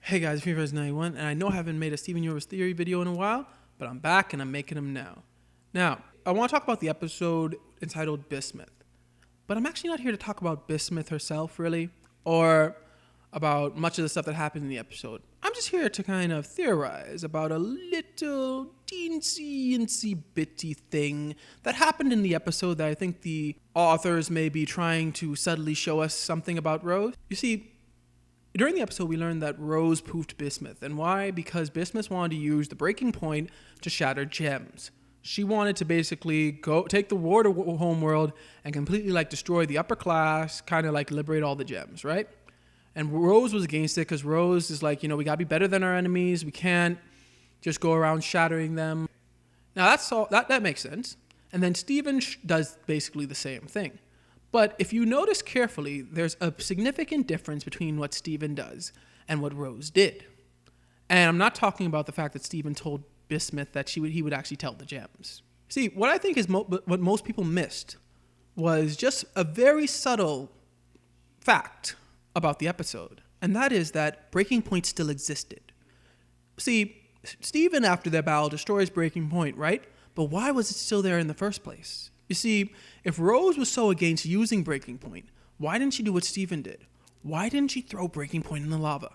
Hey guys, Feverz91, and I know I haven't made a Steven Universe Theory video in a while, but I'm back and I'm making them now. Now, I want to talk about the episode entitled Bismuth, but I'm actually not here to talk about Bismuth herself, really, or about much of the stuff that happened in the episode. I'm just here to kind of theorize about a little teensy bitty thing that happened in the episode that I think the authors may be trying to subtly show us something about Rose. You see, during the episode, we learned that Rose poofed Bismuth. And why? Because Bismuth wanted to use the breaking point to shatter gems. She wanted to basically go take the war to Homeworld and completely destroy the upper class, kind of liberate all the gems, right? And Rose was against it because Rose is we gotta be better than our enemies. We can't just go around shattering them. Now that's all, that makes sense. And then Steven does basically the same thing. But if you notice carefully, there's a significant difference between what Steven does and what Rose did. And I'm not talking about the fact that Steven told Bismuth that he would actually tell the gems. See, what I think is what most people missed was just a very subtle fact about the episode. And that is that Breaking Point still existed. See, Steven, after their battle, destroys Breaking Point, right? But why was it still there in the first place? You see, if Rose was so against using Breaking Point, why didn't she do what Steven did? Why didn't she throw Breaking Point in the lava?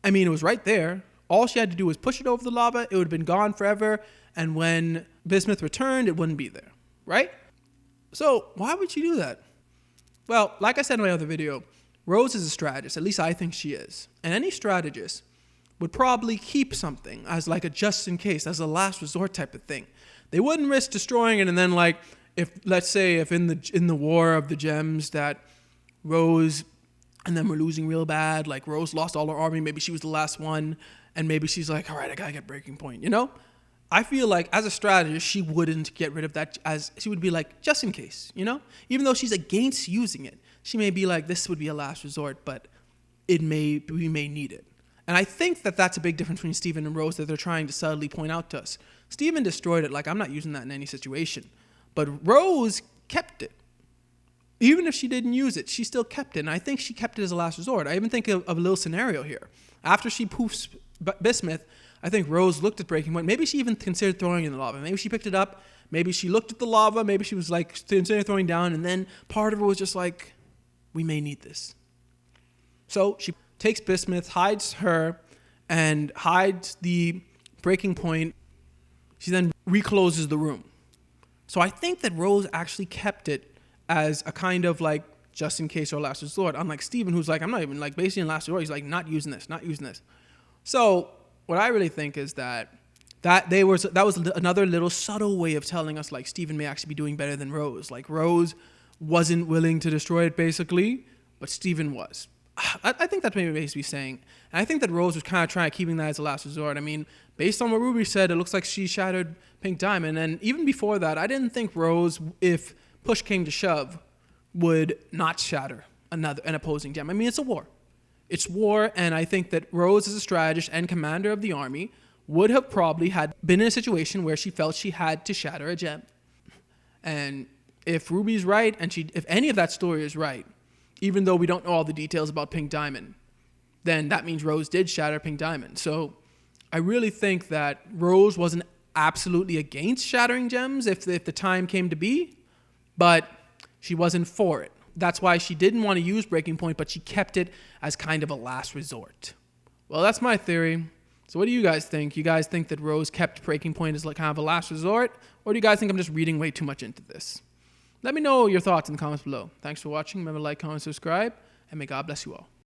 I mean, it was right there. All she had to do was push it over the lava. It would have been gone forever. And when Bismuth returned, it wouldn't be there, right? So why would she do that? Well, like I said in my other video, Rose is a strategist. At least I think she is. And any strategist would probably keep something as a just in case, as a last resort type of thing. They wouldn't risk destroying it and then if let's say if in the war of the gems that Rose and them were losing real bad, Rose lost all her army, maybe she was the last one, and maybe she's like, all right, I gotta get Breaking Point, you know? I feel like as a strategist, she wouldn't get rid of that, as she would be just in case, you know? Even though she's against using it, she may be this would be a last resort, but we may need it. And I think that that's a big difference between Steven and Rose that they're trying to subtly point out to us. Steven destroyed it, I'm not using that in any situation. But Rose kept it. Even if she didn't use it, she still kept it. And I think she kept it as a last resort. I even think of a little scenario here. After she poofs Bismuth, I think Rose looked at Breaking Point. Maybe she even considered throwing it in the lava. Maybe she picked it up. Maybe she looked at the lava. Maybe she was considering throwing down. And then part of her was just we may need this. So she takes Bismuth, hides her, and hides the Breaking Point. She then recloses the room. So I think that Rose actually kept it as a kind of just in case or last resort. Unlike Steven, who's I'm not even basically in last resort. He's not using this, not using this. So what I really think is that was another little subtle way of telling us Steven may actually be doing better than Rose. Rose wasn't willing to destroy it basically, but Steven was. I think that's maybe basically saying. And I think that Rose was kind of trying keeping that as a last resort. I mean, based on what Ruby said, it looks like she shattered Pink Diamond. And even before that, I didn't think Rose, if push came to shove, would not shatter an opposing gem. I mean, it's a war. It's war, and I think that Rose, as a strategist and commander of the army, would have probably been in a situation where she felt she had to shatter a gem. And if Ruby's right, and if any of that story is right, even though we don't know all the details about Pink Diamond, then that means Rose did shatter Pink Diamond. So I really think that Rose wasn't absolutely against shattering gems if the time came to be, but she wasn't for it. That's why she didn't want to use Breaking Point, but she kept it as kind of a last resort. Well, that's my theory. So what do you guys think? You guys think that Rose kept Breaking Point as kind of a last resort? Or do you guys think I'm just reading way too much into this? Let me know your thoughts in the comments below. Thanks for watching. Remember to like, comment, subscribe, and may God bless you all.